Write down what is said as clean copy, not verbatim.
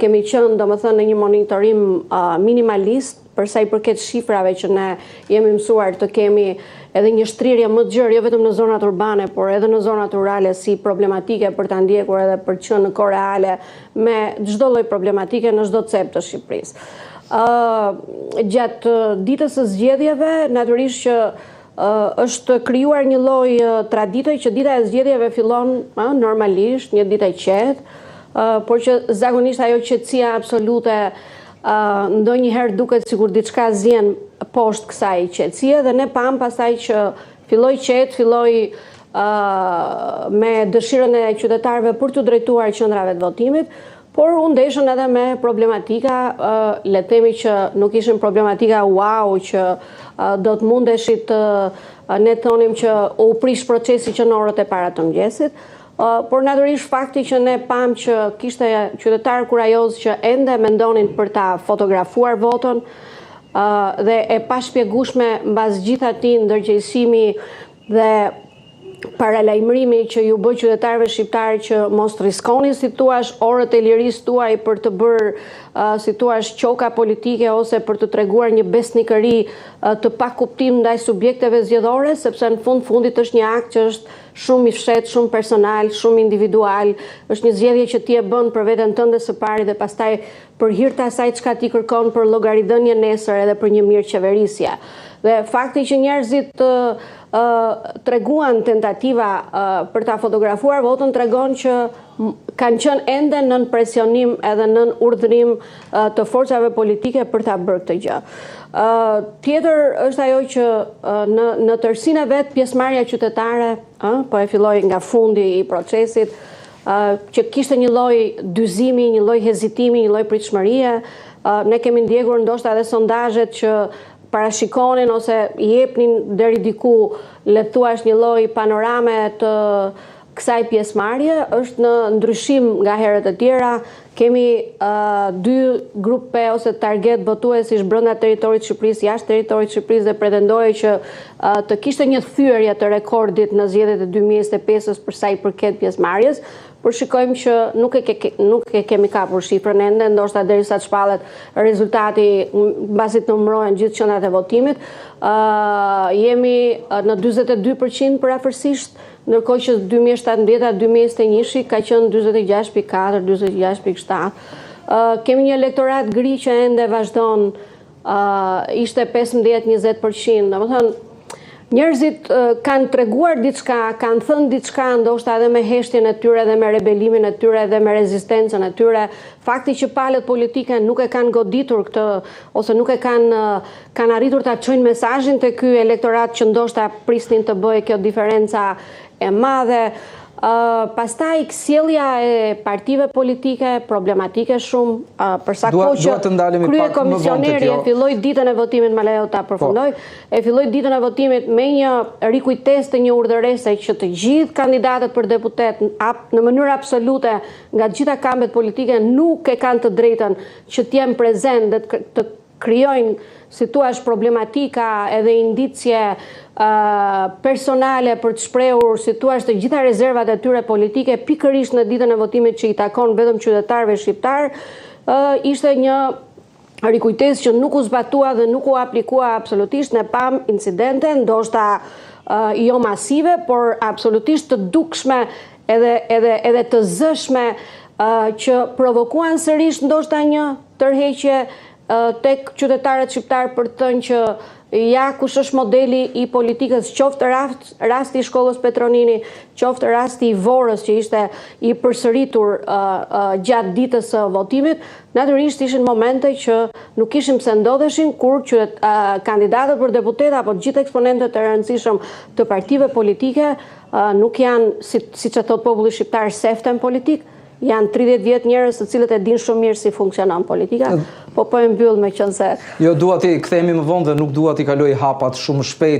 kemi qenë domethënë në një monitorim minimalist për sa i përket shifrave që ne jemi mësuar të kemi edhe një shtrirje më të gjerë, jo vetëm në zonat urbane, por edhe në zonat rurale si problematike për ta ndjekur edhe për të qenë në kohë reale me çdo lloj problematike në çdo cep të Shqipërisë. Gjatë ditës së zgjedhjeve, natyrisht që është krijuar një lloj tradite që dita e zgjedhjeve fillon normalisht, një ditë e qetë, por që zakonisht ajo qetësia absolute ndonjëherë duket sikur diçka zien poshtë kësaj qetësie dhe ne pam pastaj që filloi qetë, filloi me dëshirën e qytetarëve për të drejtuar qendrave të votimit, por u ndeshën edhe me problematika, le të themi që nuk ishin problematika wow që do të mundeshit ne thonim që u prish procesi që në orët e para të mëngjesit. Por natyrisht fakti që ne pam që kishte qytetarë kurajos që ende mendonin për ta fotografuar votën dhe e pashpjegueshme mbas gjithë atij ndërgjegjësimi dhe paralajmërimi që ju bë qytetarëve shqiptarë që mos riskonin si thua orët e lirisë tuaj për të bërë si thua qoka politike ose për të treguar një besnikëri të pakuptim ndaj subjekteve zgjedhore, sepse në fundit është një akt që është shumë i fshehtë, shumë personal, shumë individual, është një zgjedhje që ti e bën për veten tënde së pari dhe pastaj për hir të asaj çka ti kërkon për llogaridhënie nesër edhe për një mirëqeverisje. Dhe fakti që njerëzit treguan tentativa për ta fotografuar votën tregon që kanë qenë ende nën presionim edhe nën urdhërim të forcave politike për ta bërë këtë gjë. Tjetër është ajo që në tërësinë e vet pjesëmarrja qytetare, po e filloi nga fundi i procesit, që kishte një lloj dyzimi, një lloj hezitimi, një lloj pritshmërie. Ne kemi ndjekur ndoshta edhe sondazhet që parashikonin ose i jepnin deri diku le të thuash një lloj panorame të kësaj pjesëmarrje, është në ndryshim nga herët e tjera. Kemi dy grupe ose target votuesish brenda territorit të Shqipërisë, jashtë territorit të Shqipërisë dhe pretendoi që të kishte një thyerje të rekordit në zgjedhjet e 2025-s për sa i përket pjesëmarrjes. Por shikojmë që nuk e kemi kapur shifrën ende, ndoshta derisa të shpallet rezultati mbasi të numërohen gjithë qendrat e votimit. Jemi në 42% përafërsisht, ndërkohë që 2017-2021 ka qenë 46.4, 46.7. Kemi një elektorat gri që ende vazhdon, ishte 15-20%. Domethënë, njerëzit kanë treguar diçka, kanë thënë diçka, ndoshta edhe me heshtjen e tyre dhe me rebelimin e tyre dhe me rezistencën e tyre. Fakti që palët politike nuk e kanë goditur këtë ose nuk e kanë arritur ta çojnë mesazhin te ky elektorat që ndoshta prisnin të bëjë kjo diferenca e madhe. Pastaj sjellja e partive politike problematike shumë për sa kohë që kryekomisioneri e filloi ditën e votimit, më lejo ta përfundoj, e filloi ditën e votimit me një rikujtesë të një urdhërese që të gjithë kandidatët për deputet në mënyrë absolute nga të gjitha kampet politike nuk e kanë të drejtën që të jenë prezent dhe të krijojnë si thua problematika edhe indicje personale për të shprehur si thua të gjitha rezervat e tyre politike pikërisht në ditën e votimit që i takon vetëm qytetarëve shqiptar, ishte një rikujtesë që nuk u zbatua dhe nuk u aplikua absolutisht. Ne pam incidente, ndoshta jo masive, por absolutisht të dukshme edhe të zëshme që provokuan sërish ndoshta një tërheqje tek qytetarët shqiptar për të thënë që ja kush është modeli i politikës, qoftë rasti i shkollës Petronini, qoftë rasti i Vorës që ishte i përsëritur gjatë ditës së votimit. Natyrisht ishin momente që nuk kishim pse ndodheshin kur kandidatët për deputet apo gjithë eksponentët e rëndësishëm të partive politike nuk janë, siç e thot populli shqiptar, seften politik. Janë 30 vjet njerëz të cilët e dinë shumë mirë si funksionon politika, po e mbyll me qenë se... Jo, dua ti kthehemi më vonë dhe nuk dua ti kaloj hapat shumë shpejt.